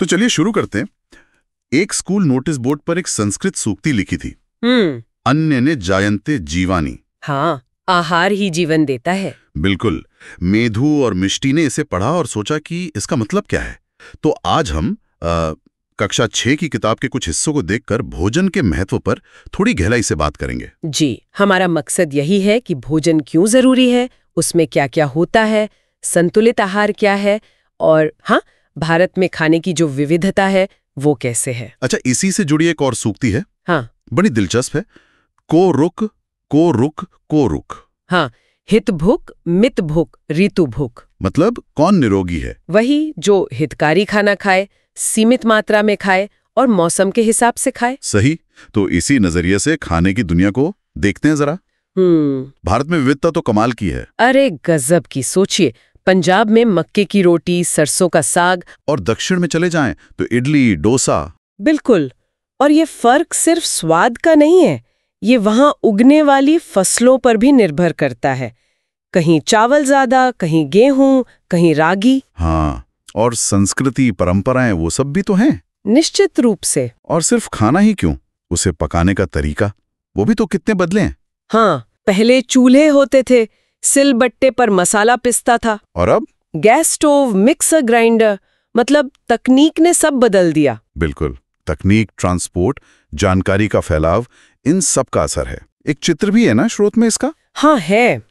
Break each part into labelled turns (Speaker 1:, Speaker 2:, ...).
Speaker 1: तो चलिए शुरू करते हैं। एक स्कूल नोटिस बोर्ड पर एक संस्कृत सूक्ति लिखी थी, अन्य ने जायन्ते जीवानी।
Speaker 2: हाँ, आहार ही जीवन देता है।
Speaker 1: बिल्कुल। मेधु और मिष्टी ने इसे पढ़ा और सोचा कि इसका मतलब क्या है। तो आज हम कक्षा 6 की किताब के कुछ हिस्सों को देखकर भोजन के महत्व पर थोड़ी गहराई से बात करेंगे।
Speaker 2: जी, हमारा मकसद यही है कि भोजन क्यों जरूरी है, उसमें क्या क्या होता है, संतुलित आहार क्या है, और हाँ, भारत में खाने की जो विविधता है वो कैसे है।
Speaker 1: अच्छा, इसी से जुड़ी एक और सूक्ति है।
Speaker 2: हाँ,
Speaker 1: बड़ी दिलचस्प है। को रुक को रुक को रुक।
Speaker 2: हाँ, हित भुक मित भुक ऋतु भुक।
Speaker 1: मतलब कौन निरोगी है?
Speaker 2: वही जो हितकारी खाना खाए, सीमित मात्रा में खाए और मौसम के हिसाब से खाए।
Speaker 1: सही। तो इसी नजरिए से खाने की दुनिया को देखते हैं जरा। भारत में विविधता तो कमाल की है।
Speaker 2: अरे गजब की। सोचिए, पंजाब में मक्के की रोटी, सरसों का साग,
Speaker 1: और दक्षिण में चले जाएं तो इडली, डोसा।
Speaker 2: बिल्कुल। और ये फर्क सिर्फ स्वाद का नहीं है, ये वहाँ उगने वाली फसलों पर भी निर्भर करता है। कहीं चावल ज्यादा, कहीं गेहूं, कहीं रागी।
Speaker 1: हाँ, और संस्कृति, परंपराएं वो सब भी तो हैं।
Speaker 2: निश्चित रूप से।
Speaker 1: और सिर्फ खाना ही क्यों, उसे पकाने का तरीका वो भी तो कितने बदले हैं।
Speaker 2: हाँ, पहले चूल्हे होते थे, सिलबट्टे पर मसाला पिसता था,
Speaker 1: और अब
Speaker 2: गैस स्टोव, मिक्सर ग्राइंडर। मतलब तकनीक ने सब बदल दिया।
Speaker 1: बिल्कुल। तकनीक, ट्रांसपोर्ट, जानकारी का फैलाव, इन सब का असर है। एक चित्र भी है ना स्रोत में इसका।
Speaker 2: हाँ है,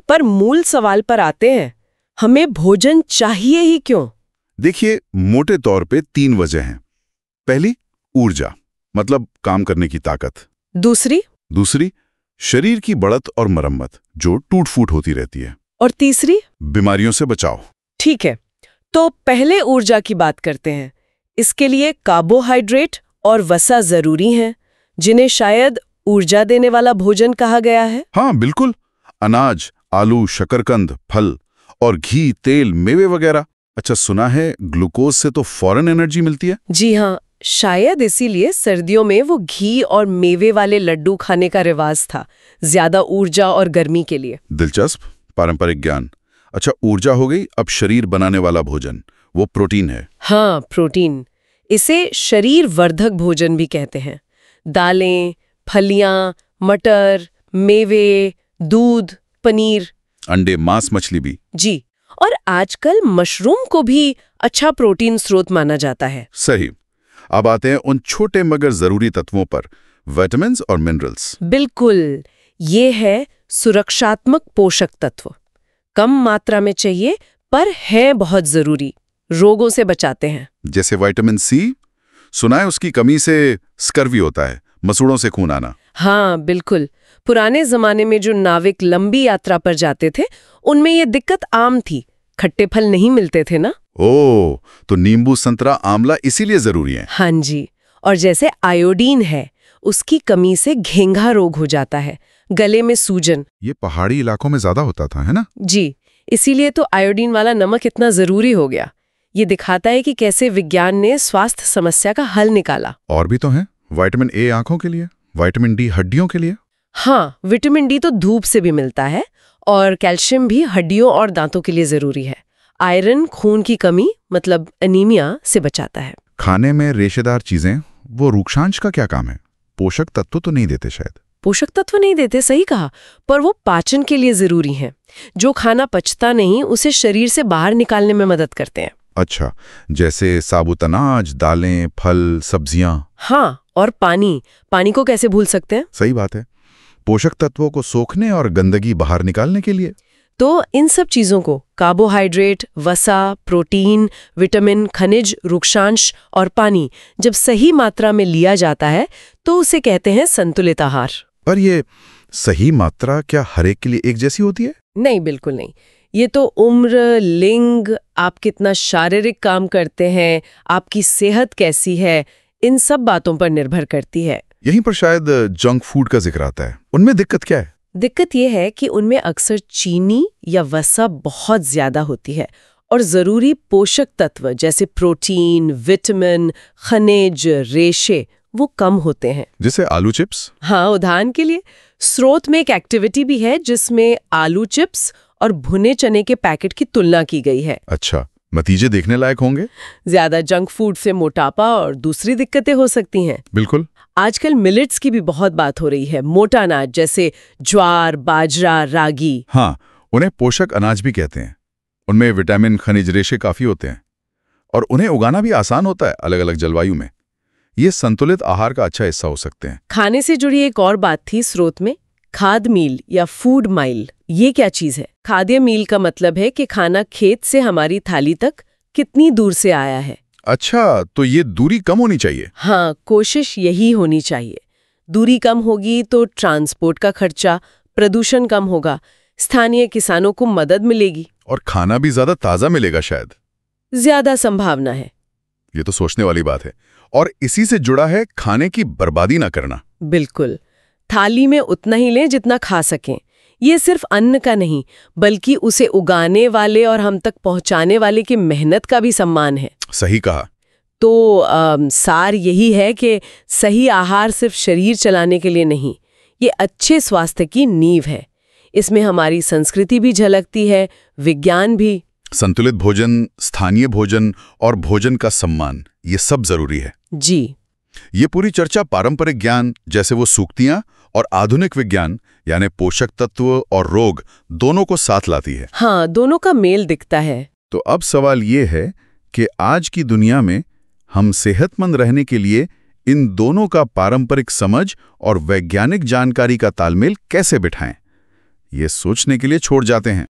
Speaker 2: पर मूल सवाल पर आते हैं, हमें भोजन चाहिए ही क्यों?
Speaker 1: देखिए, मोटे तौर पे 3 वजह हैं। पहली, ऊर्जा, मतलब काम करने की ताकत। दूसरी, शरीर की बढ़त और मरम्मत, जो टूट फूट होती रहती है।
Speaker 2: और तीसरी,
Speaker 1: बीमारियों से बचाव।
Speaker 2: ठीक है, तो पहले ऊर्जा की बात करते हैं। इसके लिए कार्बोहाइड्रेट और वसा जरूरी हैं, जिन्हें शायद ऊर्जा देने वाला भोजन कहा गया है।
Speaker 1: हाँ बिल्कुल। अनाज, आलू, शकरकंद, फल और घी, तेल, मेवे वगैरह। अच्छा, सुना है ग्लूकोज से तो फौरन एनर्जी मिलती है।
Speaker 2: जी हाँ, शायद इसीलिए सर्दियों में वो घी और मेवे वाले लड्डू खाने का रिवाज था, ज्यादा ऊर्जा और गर्मी के लिए।
Speaker 1: दिलचस्प पारंपरिक ज्ञान। अच्छा, ऊर्जा हो गई। अब शरीर बनाने वाला भोजन, वो प्रोटीन है।
Speaker 2: हाँ, प्रोटीन। इसे शरीर वर्धक भोजन भी कहते हैं। दालें, फलियां, मटर, मेवे, दूध, पनीर,
Speaker 1: अंडे, मांस, मछली भी।
Speaker 2: जी, और आजकल मशरूम को भी अच्छा प्रोटीन स्रोत माना जाता है।
Speaker 1: सही। अब आते हैं उन छोटे मगर जरूरी तत्वों पर, विटामिन और मिनरल्स।
Speaker 2: बिल्कुल, ये है सुरक्षात्मक पोषक तत्व। कम मात्रा में चाहिए, पर है बहुत जरूरी, रोगों से बचाते हैं।
Speaker 1: जैसे विटामिन सी, सुना है उसकी कमी से स्कर्वी होता है, मसूड़ों से खून आना।
Speaker 2: हाँ बिल्कुल। पुराने जमाने में जो नाविक लंबी यात्रा पर जाते थे, उनमें ये दिक्कत आम थी, खट्टे फल नहीं मिलते थे ना।
Speaker 1: ओह, तो नींबू, संतरा, आंवला इसीलिए जरूरी है।
Speaker 2: हाँ जी। और जैसे आयोडीन है, उसकी कमी से घेंघा रोग हो जाता है, गले में सूजन।
Speaker 1: ये पहाड़ी इलाकों में ज्यादा होता था, है ना?
Speaker 2: जी, इसीलिए तो आयोडीन वाला नमक इतना जरूरी हो गया। ये दिखाता है कि कैसे विज्ञान ने स्वास्थ्य समस्या का हल निकाला।
Speaker 1: और भी तो है, विटामिन ए आंखों के लिए, विटामिन डी हड्डियों के लिए।
Speaker 2: हाँ, विटामिन डी तो धूप से भी मिलता है, और कैल्शियम भी हड्डियों और दांतों के लिए जरूरी है। आयरन खून की कमी, मतलब एनीमिया, से बचाता है।
Speaker 1: खाने में रेशेदार चीजें, वो रूक्षांश का क्या काम है? पोषक तत्व तो नहीं देते शायद।
Speaker 2: पोषक तत्व नहीं देते, सही कहा, पर वो पाचन के लिए जरूरी हैं। जो खाना पचता नहीं, उसे शरीर से बाहर निकालने में मदद करते हैं।
Speaker 1: अच्छा, जैसे साबुत अनाज, दालें, फल, सब्जियां।
Speaker 2: हाँ, और पानी को कैसे भूल सकते हैं।
Speaker 1: सही बात है, पोषक तत्वों को सोखने और गंदगी बाहर निकालने के लिए।
Speaker 2: तो इन सब चीजों को, कार्बोहाइड्रेट, वसा, प्रोटीन, विटामिन, खनिज, रूक्षांश और पानी, जब सही मात्रा में लिया जाता है तो उसे कहते हैं संतुलित आहार।
Speaker 1: पर ये सही मात्रा क्या हर एक के लिए एक जैसी होती है?
Speaker 2: नहीं, बिल्कुल नहीं। ये तो उम्र, लिंग, आप कितना शारीरिक काम करते हैं, आपकी सेहत कैसी है, इन सब बातों पर निर्भर करती है।
Speaker 1: यहीं पर शायद जंक फूड का जिक्र आता है। उनमें दिक्कत क्या है?
Speaker 2: दिक्कत यह है कि उनमें अक्सर चीनी या वसा बहुत ज्यादा होती है, और जरूरी पोषक तत्व जैसे प्रोटीन, विटामिन, खनिज, रेशे वो कम होते हैं।
Speaker 1: जैसे आलू चिप्स?
Speaker 2: हाँ, उदाहरण के लिए स्रोत में एक एक्टिविटी भी है जिसमें आलू चिप्स और भुने चने के पैकेट की तुलना की गई है।
Speaker 1: अच्छा, नतीजे देखने लायक होंगे।
Speaker 2: ज्यादा जंक फूड से मोटापा और दूसरी दिक्कतें हो सकती हैं।
Speaker 1: बिल्कुल।
Speaker 2: आजकल मिलेट्स की भी बहुत बात हो रही है, मोटा अनाज जैसे ज्वार, बाजरा, रागी।
Speaker 1: हाँ, उन्हें पोषक अनाज भी कहते हैं। उनमें विटामिन, खनिज, रेशे काफी होते हैं और उन्हें उगाना भी आसान होता है अलग अलग जलवायु में। ये संतुलित आहार का अच्छा हिस्सा हो सकते हैं।
Speaker 2: खाने से जुड़ी एक और बात थी स्रोत में, खाद मील या फूड माइल। ये क्या चीज है? खाद्य मील का मतलब है कि खाना खेत से हमारी थाली तक कितनी दूर से आया है।
Speaker 1: अच्छा, तो ये दूरी कम होनी चाहिए।
Speaker 2: हाँ, कोशिश यही होनी चाहिए। दूरी कम होगी तो ट्रांसपोर्ट का खर्चा, प्रदूषण कम होगा, स्थानीय किसानों को मदद मिलेगी
Speaker 1: और खाना भी ज्यादा ताजा मिलेगा शायद।
Speaker 2: ज्यादा संभावना है।
Speaker 1: ये तो सोचने वाली बात है। और इसी से जुड़ा है खाने की बर्बादी ना करना।
Speaker 2: बिल्कुल, थाली में उतना ही लें जितना खा सकें। ये सिर्फ अन्न का नहीं, बल्कि उसे उगाने वाले और हम तक पहुंचाने वाले की मेहनत का भी सम्मान है।
Speaker 1: सही कहा।
Speaker 2: तो सार यही है कि सही आहार सिर्फ शरीर चलाने के लिए नहीं, ये अच्छे स्वास्थ्य की नींव है। इसमें हमारी संस्कृति भी झलकती है, विज्ञान भी।
Speaker 1: संतुलित भोजन, स्थानीय भोजन और भोजन का सम्मान, ये सब जरूरी है।
Speaker 2: जी।
Speaker 1: ये पूरी चर्चा पारंपरिक ज्ञान जैसे वो सूक्तियां और आधुनिक विज्ञान यानी पोषक तत्व और रोग दोनों को साथ लाती है।
Speaker 2: हाँ, दोनों का मेल दिखता है।
Speaker 1: तो अब सवाल ये है कि आज की दुनिया में हम सेहतमंद रहने के लिए इन दोनों का पारंपरिक समझ और वैज्ञानिक जानकारी का तालमेल कैसे बिठाएं? ये सोचने के लिए छोड़ जाते हैं।